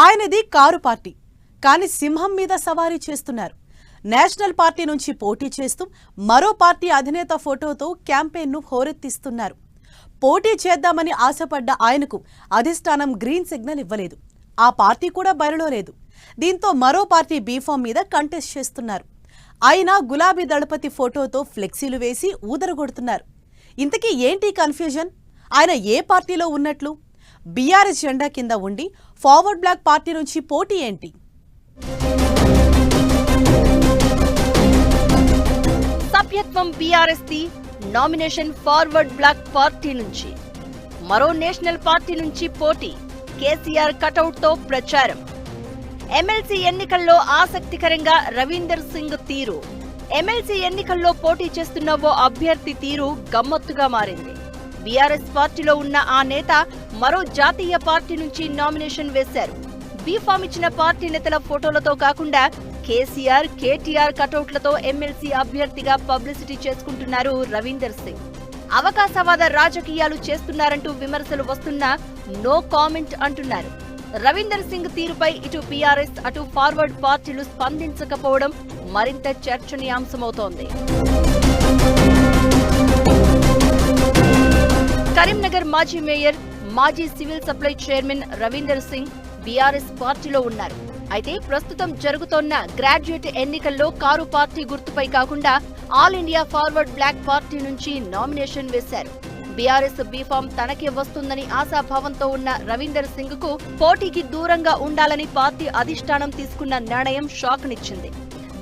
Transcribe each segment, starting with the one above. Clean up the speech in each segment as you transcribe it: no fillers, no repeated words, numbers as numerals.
ఆయనది car party, కానీ సింహం మీద సవారీ చేస్తున్నారు. నేషనల్ పార్టీ నుంచి పోటీ చేస్తూ మరో పార్టీ అధినేత ఫోటోతో క్యాంపెయిన్ను హోరెత్తిస్తున్నారు. పోటీ చేద్దామని ఆశపడ్డ ఆయనకు అధిష్టానం గ్రీన్ సిగ్నల్ ఇవ్వలేదు. ఆ పార్టీ కూడా బరిలో లేదు. దీంతో మరో పార్టీ బీఫామ్ మీద కంటెస్ట్ చేస్తున్నారు. అయినా గులాబీ దళపతి ఫోటోతో ఫ్లెక్సీలు వేసి ఊదరగొడుతున్నారు. ఇంతకీ ఏంటి కన్ఫ్యూజన్? ఆయన ఏ పార్టీలో ఉన్నట్లు? బీఆర్ఎస్ జెండా కింద ఉండి ఫార్వర్డ్ బ్లాక్ పార్టీ నుంచి పోటీ ఏంటి? సభ్యత్వం బీఆర్ఎస్ ది, నామినేషన్ ఫార్వర్డ్ బ్లాక్ పార్టీ నుంచి. మరో నేషనల్ పార్టీ నుంచి పోటీ, కేసీఆర్ కటౌట్ తో ప్రచారం. ఎమ్మెల్సీ ఎన్నికల్లో ఆసక్తికరంగా రవీందర్ సింగ్ తీరు. ఎమ్మెల్సీ ఎన్నికల్లో పోటీ చేస్తున్న ఓ అభ్యర్థి తీరు గమ్మత్తుగా మారింది. బీఆర్ఎస్ పార్టీలో ఉన్న ఆ నేత మరో జాతీయ పార్టీ నుంచి నామినేషన్ వేశారు. బీఫామ్ ఇచ్చిన పార్టీ నేతల ఫోటోలతో కాకుండా కేసీఆర్, కేటీఆర్ కటౌట్లతో ఎమ్మెల్సీ అభ్యర్థిగా పబ్లిసిటీ చేసుకుంటున్నారు రవీందర్ సింగ్. అవకాశవాద రాజకీయాలు చేస్తున్నారంటూ విమర్శలు వస్తున్నా నో కామెంట్ అంటున్నారు. రవీందర్ సింగ్ తీరుపై ఇటు బీఆర్ఎస్, అటు ఫార్వర్డ్ పార్టీలు స్పందించకపోవడం మరింత చర్చనీయాంశమవుతోంది. కరీంనగర్ మాజీ మేయర్, మాజీ civil supply chairman Ravinder Singh BRS పార్టీలో ఉన్నారు. అయితే ప్రస్తుతం జరుగుతోన్న గ్రాడ్యుయేట్ ఎన్నికల్లో కారు పార్టీ గుర్తుపై కాకుండా ఆల్ ఇండియా ఫార్వర్డ్ బ్లాక్ పార్టీ నుంచి నామినేషన్ వేశారు. బీఆర్ఎస్ బీఫామ్ తనకే వస్తుందని ఆశాభావంతో ఉన్న రవీందర్ సింగ్ కు పోటీకి దూరంగా ఉండాలని పార్టీ అధిష్టానం తీసుకున్న నిర్ణయం షాక్నిచ్చింది.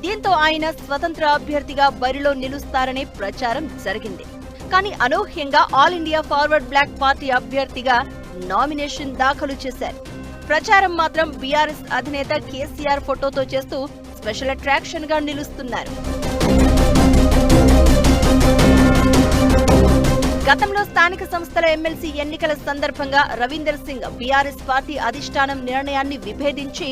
దీంతో ఆయన స్వతంత్ర అభ్యర్థిగా బరిలో నిలుస్తారనే ప్రచారం జరిగింది. కానీ అనూహ్యంగా ఆల్ ఇండియా ఫార్వర్డ్ బ్లాక్ పార్టీ అభ్యర్థిగా నామినేషన్ దాఖలు చేశారు. ప్రచారం మాత్రం బీఆర్ఎస్ అధినేత కేసీఆర్ ఫోటోతో చేస్తూ స్పెషల్ అట్రాక్షన్ గా నిలుస్తున్నారు. గతంలో స్థానిక సంస్థల ఎమ్మెల్సీ ఎన్నికల సందర్భంగా రవీందర్ సింగ్ బీఆర్ఎస్ పార్టీ అధిష్టానం నిర్ణయాన్ని విభేదించి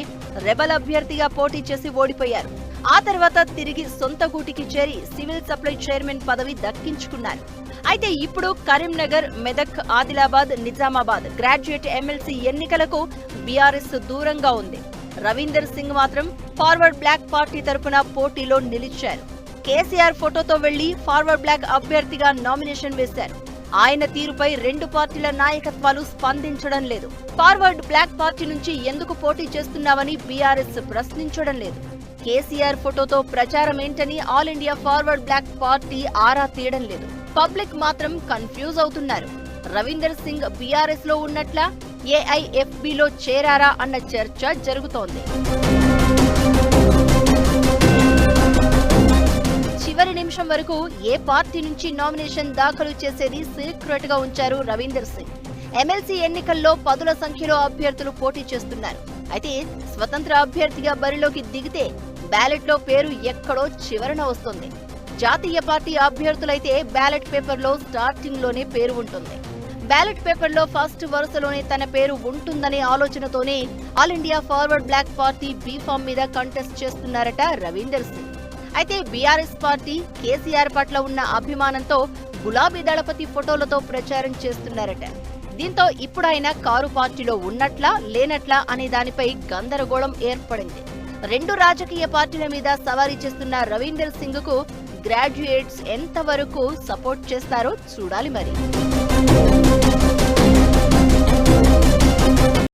రెబల్ అభ్యర్థిగా పోటీ చేసి ఓడిపోయారు. ఆ తర్వాత తిరిగి సొంత గూటికి చేరి సివిల్ సప్లై చైర్మన్ పదవి దక్కించుకున్నారు. అయితే ఇప్పుడు కరీంనగర్, మెదక్, ఆదిలాబాద్, నిజామాబాద్ గ్రాడ్యుయేట్ ఎమ్మెల్సీ ఎన్నికలకు బీఆర్ఎస్ దూరంగా ఉంది. రవీందర్ సింగ్ మాత్రం ఫార్వర్డ్ బ్లాక్ పార్టీ తరపున పోటీలో నిలిచారు. కేసీఆర్ ఫోటోతో వెళ్లి ఫార్వర్డ్ బ్లాక్ అభ్యర్థిగా నామినేషన్ వేశారు. ఆయన తీరుపై రెండు పార్టీల నాయకత్వాలు స్పందించడం లేదు. ఫార్వర్డ్ బ్లాక్ పార్టీ నుంచి ఎందుకు పోటీ చేస్తున్నావని బీఆర్ఎస్ ప్రశ్నించడం లేదు. కేసీఆర్ ఫోటోతో ప్రచారం ఏంటని ఆల్ ఇండియా ఫార్వర్డ్ బ్లాక్ పార్టీ ఆరా తీయడం లేదు. పబ్లిక్ మాత్రం కన్ఫ్యూజ్ అవుతున్నారు. రవీందర్ సింగ్ బీఆర్ఎస్ లో ఉన్నట్లా, ఏఐఎఫ్బీలో చేరారా అన్న చర్చ జరుగుతోంది. చివరి నిమిషం వరకు ఏ పార్టీ నుంచి నామినేషన్ దాఖలు చేసేది సీక్రెట్ గా ఉంచారు రవీందర్ సింగ్. ఎమ్మెల్సీ ఎన్నికల్లో పదుల సంఖ్యలో అభ్యర్థులు పోటీ చేస్తున్నారు. అయితే స్వతంత్ర అభ్యర్థిగా బరిలోకి దిగితే బ్యాలెట్ లో పేరు ఎక్కడో చివరన వస్తుంది. జాతీయ పార్టీ అభ్యర్థులైతే బ్యాలెట్ పేపర్ లో స్టార్టింగ్ లోనే పేరు ఉంటుంది. బ్యాలెట్ పేపర్ లో ఫస్ట్ వరుసలోనే తన పేరు ఉంటుందనే ఆలోచనతోనే ఆల్ ఇండియా ఫార్వర్డ్ బ్లాక్ పార్టీ బీఫామ్ మీద కంటెస్ట్ చేస్తున్నారట రవీందర్ సింగ్. అయితే బీఆర్ఎస్ పార్టీ కేసీఆర్ పట్ల ఉన్న అభిమానంతో గులాబీ దళపతి ఫోటోలతో ప్రచారం చేస్తున్నారట. దీంతో ఇప్పుడు ఆయన కారు పార్టీలో ఉన్నట్లా, లేనట్లా అనే దానిపై గందరగోళం ఏర్పడింది. రెండు రాజకీయ పార్టీల మీద సవారీ చేస్తున్న రవీందర్ సింగ్ కు గ్రాడ్యుయేట్స్ ఎంతవరకు సపోర్ట్ చేస్తారో చూడాలి మరి.